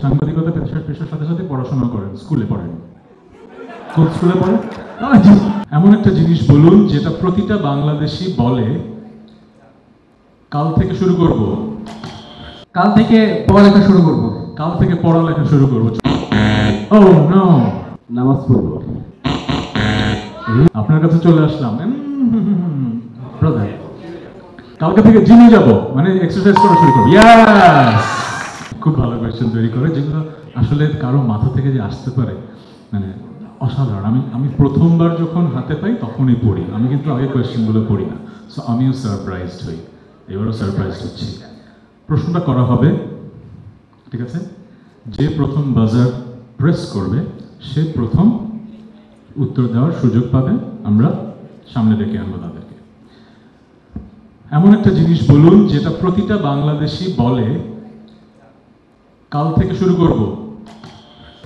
সাংবাদিকতা পেশার সাথে সাথে পড়াশোনা করেন, স্কুলে পড়েন? কোন স্কুলে পড়েন? এমন একটা জিনিস বলুন যেটা প্রতিটা বাংলাদেশি বলে কাল থেকে শুরু করব, কাল থেকে পড়ালেখা শুরু করব। কাল থেকে পড়ালেখা শুরু করব। ও নো, নামাজ পড়ব। আপনার কাছে চলে আসলাম। ব্রাদার, কালকে থেকে জিমে যাব, মানে এক্সারসাইজ করা শুরু করব। ইয়েস, খুব ভালো কোয়েশ্চেন তৈরি করে, যেগুলো আসলে কারো মাথা থেকে যে আসতে পারে, মানে অসাধারণ। আমি প্রথমবার যখন হাতে পাই তখনই পড়ি, আমি কিন্তু আগে কোয়েশ্চেনগুলো পড়ি না। সো আমিও সারপ্রাইজড হই, এবারও সারপ্রাইজড হচ্ছি। প্রশ্নটা করা হবে, ঠিক আছে? যে প্রথম বাজার প্রেস করবে সে প্রথম উত্তর দেওয়ার সুযোগ পাবে। আমরা সামনে ডেকে আনবো তাদেরকে। এমন একটা জিনিস বলুন যেটা প্রতিটা বাংলাদেশি বলে কাল থেকে শুরু করব।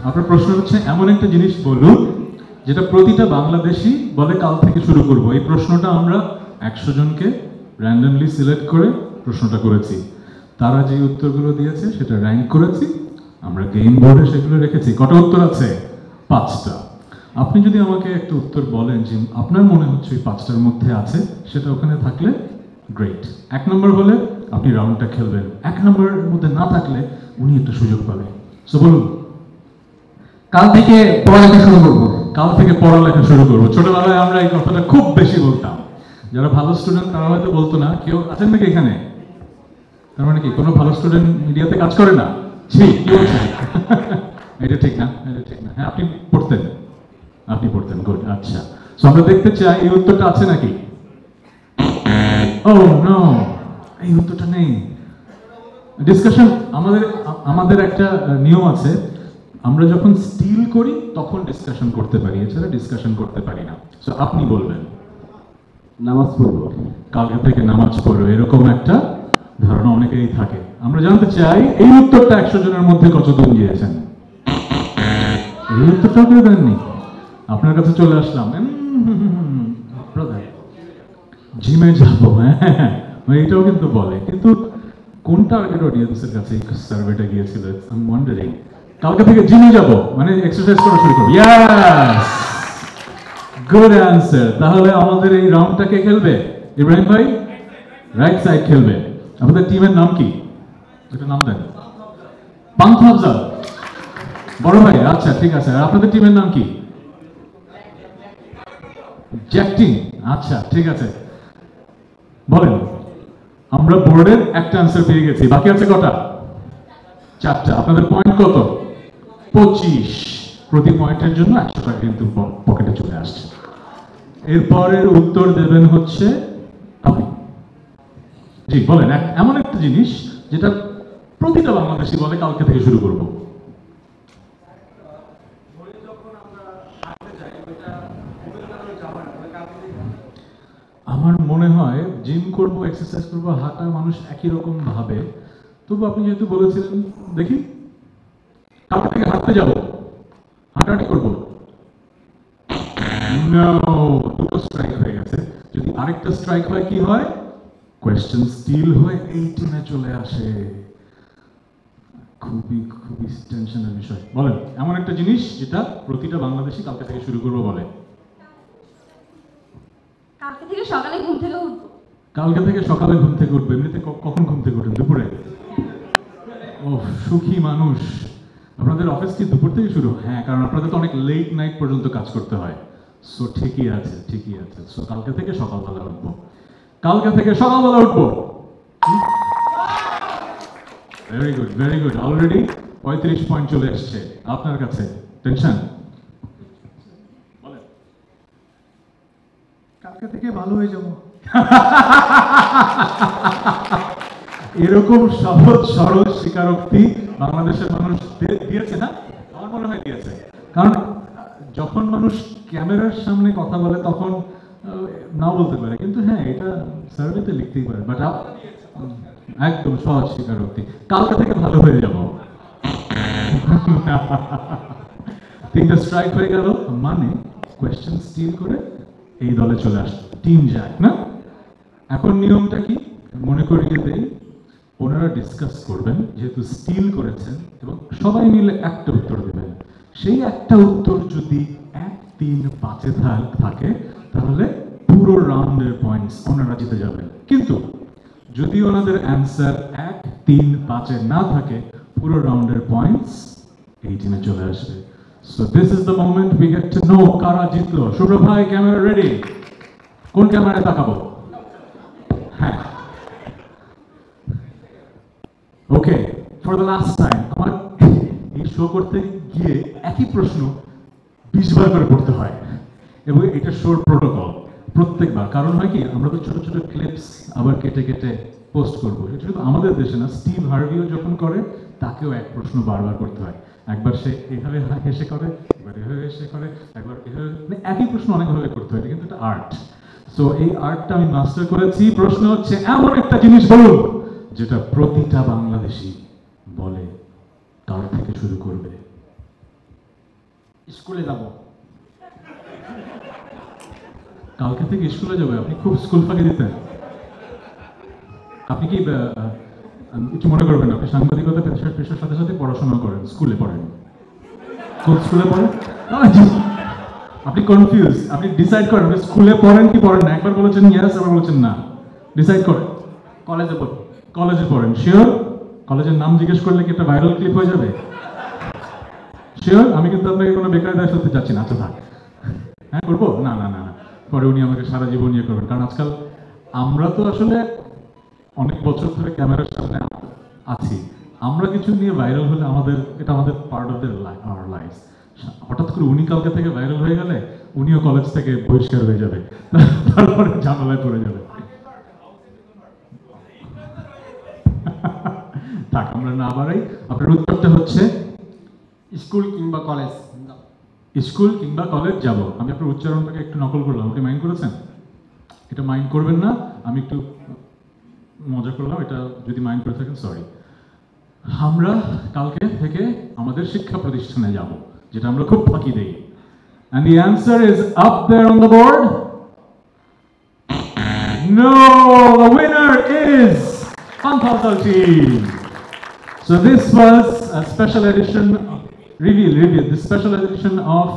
আপনার প্রশ্ন হচ্ছে এমন একটা জিনিস বলুন যেটা প্রতিটা বাংলাদেশি বলে কাল থেকে শুরু করব। এই প্রশ্নটা আমরা 100 জনকে র্যান্ডমলি সিলেক্ট করে প্রশ্নটা করেছি। তারা যে উত্তরগুলো দিয়েছে সেটা র্যাঙ্ক করেছি, আমরা গেম বোর্ডে সেগুলো রেখেছি। কটা উত্তর আছে? 5টা। আপনি যদি আমাকে একটা উত্তর বলেন যে আপনার মনে হচ্ছে ওই 5টার মধ্যে আছে, সেটা ওখানে থাকলে গ্রেট। 1 নম্বর হলে আপনি রাউন্ডটা খেলবেন, 1 নম্বরের মধ্যে না থাকলে উনি একটা সুযোগ পাবে। সো বলুন, কাল থেকে পড়ালেখা শুরু করব। কাল থেকে পড়ালেখা শুরু করবো। ছোটবেলায় আমরা এই কথাটা খুব বেশি বলতাম। যারা ভালো স্টুডেন্ট তারা হয়তো বলতো না। কেউ আছেন নাকি এখানে? তার মানে কি কোনো ভালো স্টুডেন্ট মিডিয়াতে কাজ করে না? ছি, কি বলছেন? এটা ঠিক না, এটা ঠিক না। হ্যাঁ, আপনি পড়তেন, আপনি পড়তেন, গুড। আচ্ছা, সো আমরা দেখতে চাই এই উত্তরটা আছে নাকি? ও নো, এই উত্তরটা নেই। ডিসকাশন, আমাদের একটা নিয়ম আছে, আমরা যখন স্টিল করি তখন ডিসকাশন করতে পারি, এছাড়া ডিসকাশন করতে পারি না। সো আপনি বলবেন নামাজ পড়ব। কালকে থেকে নামাজ পড়ো, এরকম একটা ধারণা অনেকেই থাকে। আমরা জানতে চাই এই উত্তরটা 100 জনের মধ্যে কতজন দিয়েছেন? এই উত্তরটাও কেউ দেননি। আপনার কাছে চলে আসলাম। জিমে যাবো, হ্যাঁ, এটাও কিন্তু বলে, কিন্তু কোন টার্গেট অডিয়েন্সের কাছে এই সার্ভেটা গিয়েছিল? I am wandering. কালকে থেকে জিমে যাব, মানে এক্সারসাইজ করা শুরু করব। Yes, good answer. তাহলে আমাদের এই রাউন্ডটা কে খেলবে? ইব্রাহিম ভাই রাইট সাইড খেলবে। আমাদের টিমের নাম কি? একটা নাম দেন। পান্থ আফজাল, বড় ভাই। আচ্ছা, ঠিক আছে। আর আপনাদের টিমের নাম কি? জ্যাকটিং। আচ্ছা, ঠিক আছে, বলেন। আমরা বোর্ডের একটা আনসার পেয়ে গেছি, বাকি আছে কটা? 4টা। আপনাদের পয়েন্ট কত? 25। প্রতি পয়েন্টের জন্য 100 টাকা কিন্তু পকেটে চলে আসছে। এরপরের উত্তর দেবেন হচ্ছে আপনি। জি বলেন, এমন একটা জিনিস যেটা প্রতিটা বাংলাদেশি বলে কালকে থেকে শুরু করব। আমার মনে হয় জিম করব, এক্সারসাইজ করব, হাঁটা মানুষ একই রকম ভাবে। তবু আপনি যেহেতু বলেছিলেন, দেখি কালকে থেকে হাঁটতে যাব, হাঁটাহাঁটি করবো। দুটো স্ট্রাইক হয়ে গেছে। যদি আরেকটা স্ট্রাইক হয় কি হয়? কোয়েশ্চেন স্টিল হয়ে এই টিমে চলে আসে। খুবই খুবই টেনশনের বিষয়। বলেন এমন একটা জিনিস যেটা প্রতিটা বাংলাদেশি কালকে থেকে শুরু করবো বলে। কালকে থেকে সকালে ঘুম থেকে উঠবো। কালকে থেকে সকালে ঘুম থেকে উঠবে। এমনিতে কখন ঘুম থেকে উঠেন? দুপুরে? ও সুখী মানুষ। আপনাদের অফিস কি দুপুর থেকে শুরু? হ্যাঁ, কারণ আপনাদের তো অনেক লেট নাইট পর্যন্ত কাজ করতে হয়। সো ঠিকই আছে, ঠিকই আছে। সো কালকে থেকে সকালবেলা উঠবো, কালকে থেকে সকালবেলা উঠবো। Very good, very good. Already 35 point চলে এসছে আপনার কাছে। টেনশন, কালকে থেকে ভালো হয়ে যাব। এরকম সহজ সরল স্বীকারোক্তি বাংলাদেশের মানুষ দিয়েছে না? আমার মনে হয় দিয়েছে। কারণ যখন মানুষ ক্যামেরার সামনে কথা বলে তখন নাও বলতে পারে, কিন্তু হ্যাঁ, এটা সার্ভেতে লিখতেই পারে। বাট একদম সহজ স্বীকারোক্তি, কালকে থেকে ভালো হয়ে যাব। 3টা স্ট্রাইক হয়ে গেল, মানে কোয়েশ্চেন স্টিল করে এই দলে চলে আসলো, টিম যায় না। এখন নিয়মটা কি মনে করিয়ে দেই। ওনারা ডিসকাস করবেন, যেহেতু স্টিল করেছেন, এবং সবাই মিলে একটা উত্তর দেবেন। সেই একটা উত্তর যদি 1, 3, 5-এ থাকে তাহলে পুরো রাউন্ডের পয়েন্টস ওনারা জিতে যাবেন। কিন্তু যদি ওনাদের অ্যান্সার 1, 3, 5-এ না থাকে, পুরো রাউন্ডের পয়েন্টস এই টিমে চলে আসবে। So this is the moment we get to know কারা জিতলো। শুভ্র ভাই, ক্যামেরা রেডি? কোন ক্যামেরায় তাকাবো? হ্যাঁ, ওকে। ফর দ্য লাস্ট টাইম আমার এই শো করতে গিয়ে একই প্রশ্ন 20 বার করে পড়তে হয়, এবং এটা শোর প্রোটোকল প্রত্যেকবার। কারণ হয় কি, আমরা তো ছোট ছোট ক্লিপস আবার কেটে কেটে পোস্ট করবো। এটা শুধু আমাদের দেশে না, স্টিভ হার্ভিও যখন করে তাকেও এক প্রশ্ন বারবার করতে হয়। একবার সে এভাবে হেসে করে, একবার এভাবে হেসে করে, একবার এভাবে, মানে একই প্রশ্ন অনেকভাবে করতে হয়। এটা কিন্তু একটা আর্ট। সো এই আর্টটা আমি মাস্টার করেছি। প্রশ্ন হচ্ছে, এমন একটা জিনিস বলুন যেটা প্রতিটা বাংলাদেশী বলে। কার থেকে শুরু করবে? স্কুলে যাব। কালকে থেকে স্কুলে যাবে? আপনি খুব স্কুল ফাঁকি দিতেন। আপনি কি কিছু মনে করবেন? আপনি সাংবাদিকতা পেশার সাথে সাথে পড়াশোনা করেন, স্কুলে পড়েন? কোন স্কুলে পড়েন? আপনি কনফিউজ। আপনি ডিসাইড করেন আপনি স্কুলে পড়েন কি পড়েন না। একবার বলেছেন ইয়েস, আবার বলেছেন না। ডিসাইড করেন। কলেজে পড়ি। কলেজে পড়েন? শিওর? কলেজের নাম জিজ্ঞেস করলে কি একটা ভাইরাল ক্লিপ হয়ে যাবে? শিওর? আমি কিন্তু আপনাকে কোনো বেকায়দায় ফেলতে চাচ্ছি না। আচ্ছা থাক। হ্যাঁ করবো? না না না না, পরে উনি আমাকে সারা জীবন ইয়ে করবেন। কারণ আজকাল আমরা তো আসলে অনেক বছর ধরে ক্যামেরার সামনে আছি। আমরা কিছু নিয়ে ভাইরাল হলে এটা আমাদের পার্ট অফ আওয়ার লাইফ। হঠাৎ করে উনি কালকে থেকে ভাইরাল হয়ে গেলে উনিও কলেজ থেকে বহিষ্কার হয়ে যাবে, তারপরে ঝামেলায় পড়ে যাবে। থাক, আমরা না বাড়াই। আপনার উত্তরটা হচ্ছে স্কুল কিংবা কলেজ। স্কুল কিংবা কলেজ যাব। আমি আপনার উচ্চারণটাকে একটু নকল করলাম, আপনি মাইন্ড করেছেন? এটা মাইন্ড করবেন না, আমি একটু মজা করলাম। এটা যদি মাইন্ড করে থাকেন সরি। আমরা কালকে থেকে আমাদের শিক্ষা প্রতিষ্ঠানে যাব, যেটা আমরা খুব ফাঁকি দেই। And the answer is up there on the board. No, the winner is Antaltal team. So this was a special edition, reveal, this special edition of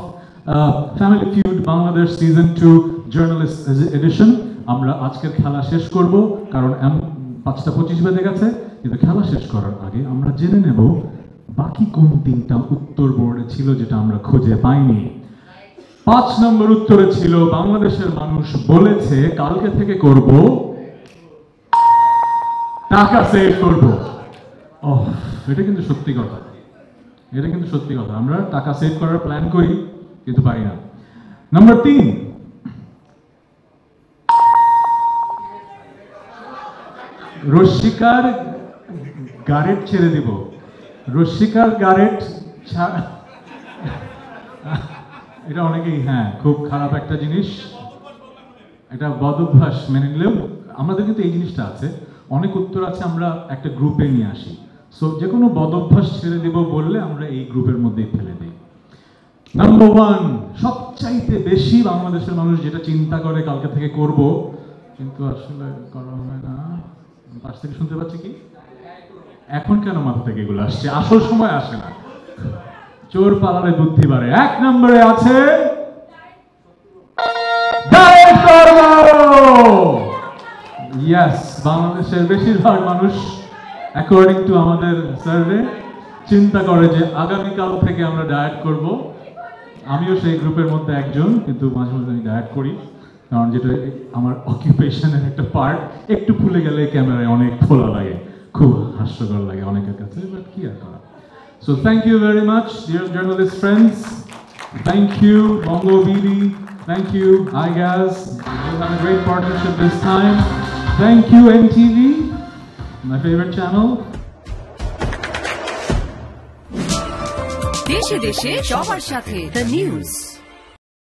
Family Feud Bangladesh Season 2 Journalist Edition. আমরা আজকের খেলা শেষ করব, কারণ 5:25 বেজে গেছে। কিন্তু খেলা শেষ করার আগে আমরা জেনে নেব বাকি কোন 3টা উত্তর বোর্ডে ছিল যেটা আমরা খুঁজে পাইনি। 5 নম্বর উত্তরে ছিল, বাংলাদেশের মানুষ বলেছে কালকে থেকে করব টাকা সেভ করব। এটা কিন্তু সত্যি কথা। এটা কিন্তু সত্যি কথা। আমরা টাকা সেভ করার প্ল্যান করি কিন্তু পারি না। নাম্বার 3, রশ্মিকার গারেট ছেড়ে দিব। রশ্মিকার গারেট এটা অনেকেই, হ্যাঁ, খুব খারাপ একটা জিনিস। এটা বদ অভ্যাস মেনে নিলেও আমাদের কিন্তু এই জিনিসটা আছে। অনেক উত্তর আছে আমরা একটা গ্রুপে নিয়ে আসি। সো যে কোনো বদ অভ্যাস ছেড়ে দেব বললে আমরা এই গ্রুপের মধ্যেই ফেলে দিই। নাম্বার 1, সবচাইতে বেশি বাংলাদেশের মানুষ যেটা চিন্তা করে কালকে থেকে করব, কিন্তু আসলে করা হয় না। পাশ থেকে শুনতে পাচ্ছি কি? এখন কেন মাথা থেকে এগুলো আসছে? আসল সময় আসে না। চোর পালালে বুদ্ধি বাড়ে। 1 নম্বরে আছে ডায়েট করব। ইয়েস, বাংলাদেশের বেশিরভাগ মানুষ অ্যাকর্ডিং টু আমাদের সার্ভে চিন্তা করে যে আগামীকাল থেকে আমরা ডায়েট করব। আমিও সেই গ্রুপের মধ্যে একজন, কিন্তু মাঝে মাঝে আমি ডায়েট করি, কারণ যেটা আমার অকুপেশনের একটা পার্ট। একটু ভুলে গেলে ক্যামেরায় অনেক ফোলা লাগে, খুব হাস্যকর লাগে অনেকের কাছে, বাট কি আর করা। So thank you very much, dear journalist friends. Thank you, Bongo Bidi. Thank you, iGaz. We have a great partnership this time. Thank you, NTV, my favorite channel. দেশে দেশে সবার সাথে, The News.